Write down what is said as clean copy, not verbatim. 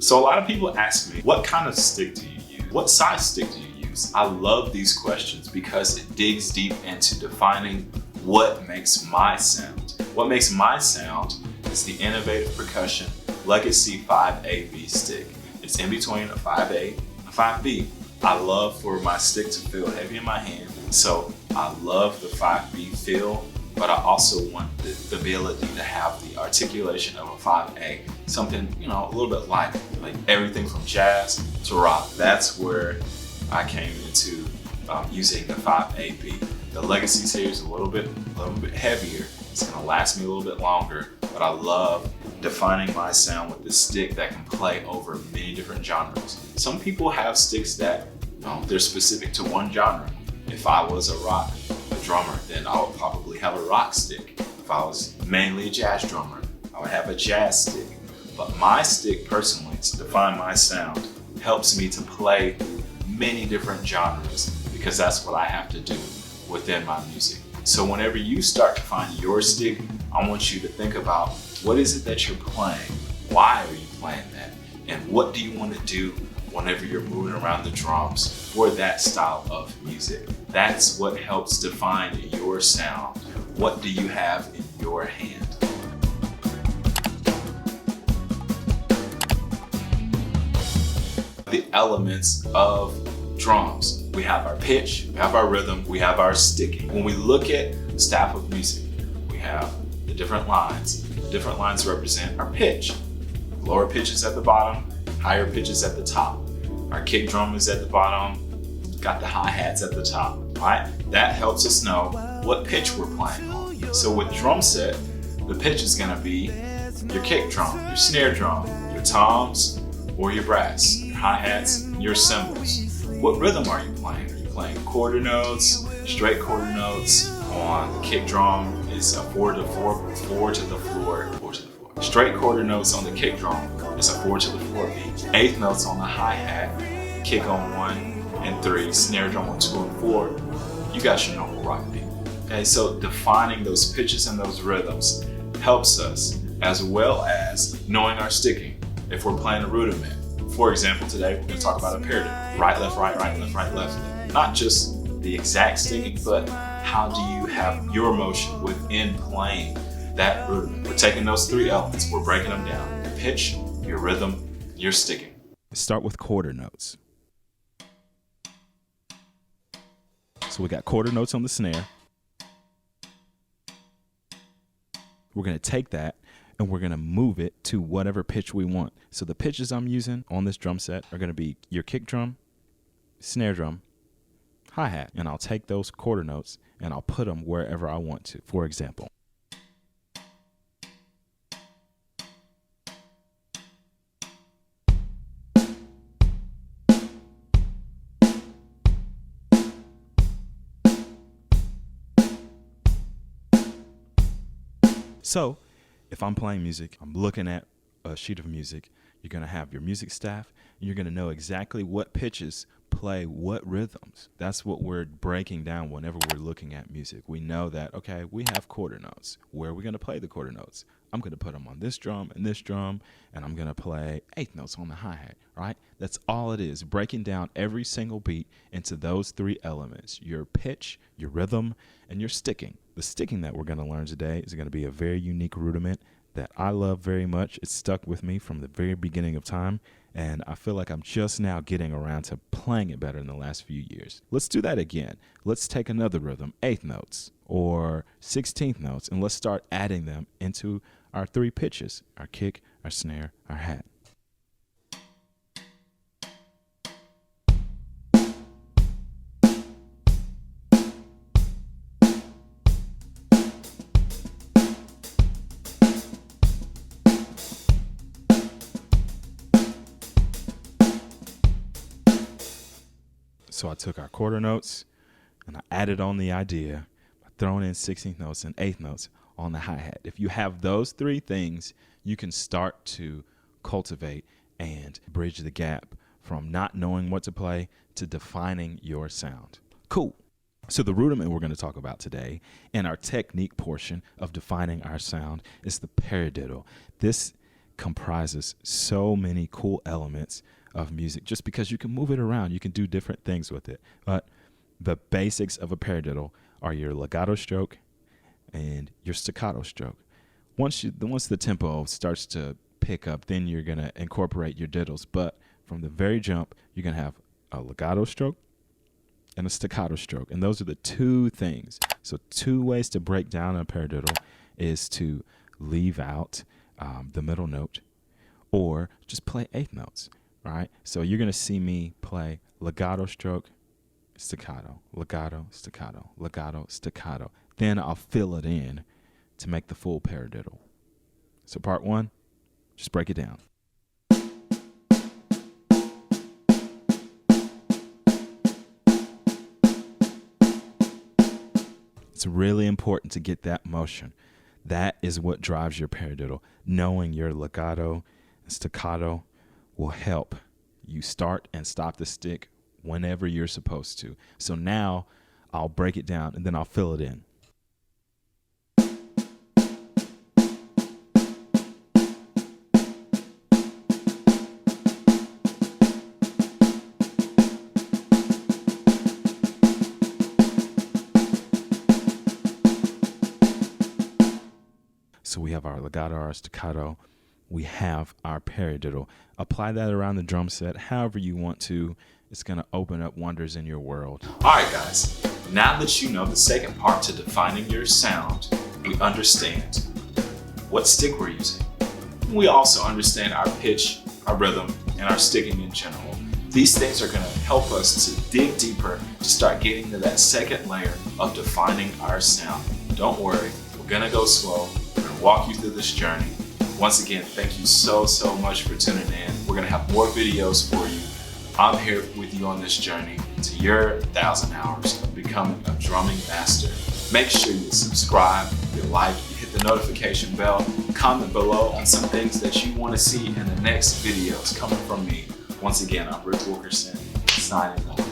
So a lot of people ask me, what kind of stick do you use? What size stick do you use? I love these questions because it digs deep into defining what makes my sound. What makes my sound is the innovative percussion Legacy 5AB stick. It's in between a 5A and a 5B. I love for my stick to feel heavy in my hand, so I love the 5B feel, but I also want the ability to have the articulation of a 5A, something, a little bit like everything from jazz to rock. That's where I came into using the 5AB. The Legacy series is a little bit heavier. It's gonna last me a little bit longer, but I love defining my sound with this stick that can play over many different genres. Some people have sticks that they're specific to one genre. If I was a drummer, then I would probably have a rock stick. If I was mainly a jazz drummer, I would have a jazz stick. But my stick personally, to define my sound, helps me to play many different genres because that's what I have to do within my music. So whenever you start to find your stick, I want you to think about, what is it that you're playing? Why are you playing that? And what do you want to do whenever you're moving around the drums for that style of music? That's what helps define your sound. What do you have in your hand? The elements of drums. We have our pitch, we have our rhythm, we have our sticking. When we look at the staff of music, we have the different lines. The different lines represent our pitch. Lower pitches at the bottom, higher pitches at the top. Our kick drum is at the bottom, got the hi-hats at the top, right? That helps us know what pitch we're playing on. So with drum set, the pitch is gonna be your kick drum, your snare drum, your toms, or your brass, your hi-hats, your cymbals. What rhythm are you playing? Are you playing quarter notes, straight quarter notes? On the kick drum is a 4 to the floor. Straight quarter notes on the kick drum is a 4 to the floor beat. Eighth notes on the hi-hat, kick on 1 and 3, snare drum on 2 and 4. You got your normal rock beat. Okay, so defining those pitches and those rhythms helps us, as well as knowing our sticking. If we're playing a rudiment, for example, today we're going to talk about a paradiddle. Right, left, right, left, right, left. Not just the exact sticking, but how do you have your motion within playing that rudiment? We're taking those three elements, we're breaking them down. Your pitch, your rhythm, your sticking. Start with quarter notes. So we got quarter notes on the snare. We're going to take that and we're going to move it to whatever pitch we want. So the pitches I'm using on this drum set are going to be your kick drum, snare drum, hi-hat, and I'll take those quarter notes and I'll put them wherever I want to. For example, so if I'm playing music, I'm looking at a sheet of music, you're going to have your music staff, and you're going to know exactly what pitches play what rhythms. That's what we're breaking down whenever we're looking at music. We know that, okay, we have quarter notes. Where are we going to play the quarter notes? I'm going to put them on this drum, and I'm going to play eighth notes on the hi-hat, right? That's all it is, breaking down every single beat into those three elements, your pitch, your rhythm, and your sticking. The sticking that we're going to learn today is going to be a very unique rudiment that I love very much. It's stuck with me from the very beginning of time, and I feel like I'm just now getting around to playing it better in the last few years. Let's do that again. Let's take another rhythm, eighth notes or 16th notes, and let's start adding them into our three pitches, our kick, our snare, our hat. So I took our quarter notes and I added on the idea by throwing in 16th notes and eighth notes on the hi-hat. If you have those three things, you can start to cultivate and bridge the gap from not knowing what to play to defining your sound. Cool. So the rudiment we're going to talk about today and our technique portion of defining our sound is the paradiddle. This comprises so many cool elements of music just because you can move it around. You can do different things with it. But the basics of a paradiddle are your legato stroke and your staccato stroke. Once the tempo starts to pick up, then you're going to incorporate your diddles. But from the very jump, you're going to have a legato stroke and a staccato stroke. And those are the two things. So 2 ways to break down a paradiddle is to leave out the middle note or just play 8th notes, right? So you're going to see me play legato stroke, staccato, legato, staccato, legato, staccato. Then I'll fill it in to make the full paradiddle. So part 1, just break it down. It's really important to get that motion. That is what drives your paradiddle. Knowing your legato and staccato will help you start and stop the stick whenever you're supposed to. So now I'll break it down and then I'll fill it in. So we have our legato, our staccato, we have our paradiddle. Apply that around the drum set however you want to. It's going to open up wonders in your world. All right, guys. Now that you know the second part to defining your sound, we understand what stick we're using. We also understand our pitch, our rhythm, and our sticking in general. These things are going to help us to dig deeper, to start getting to that second layer of defining our sound. Don't worry, we're going to go slow. We're going to walk you through this journey. Once again, thank you so much for tuning in. We're going to have more videos for you. I'm here with you on this journey to your 1,000 hours of becoming a drumming master. Make sure you subscribe, you like, you hit the notification bell, comment below on some things that you want to see in the next videos coming from me. Once again, I'm Rick Wilkerson, signing off.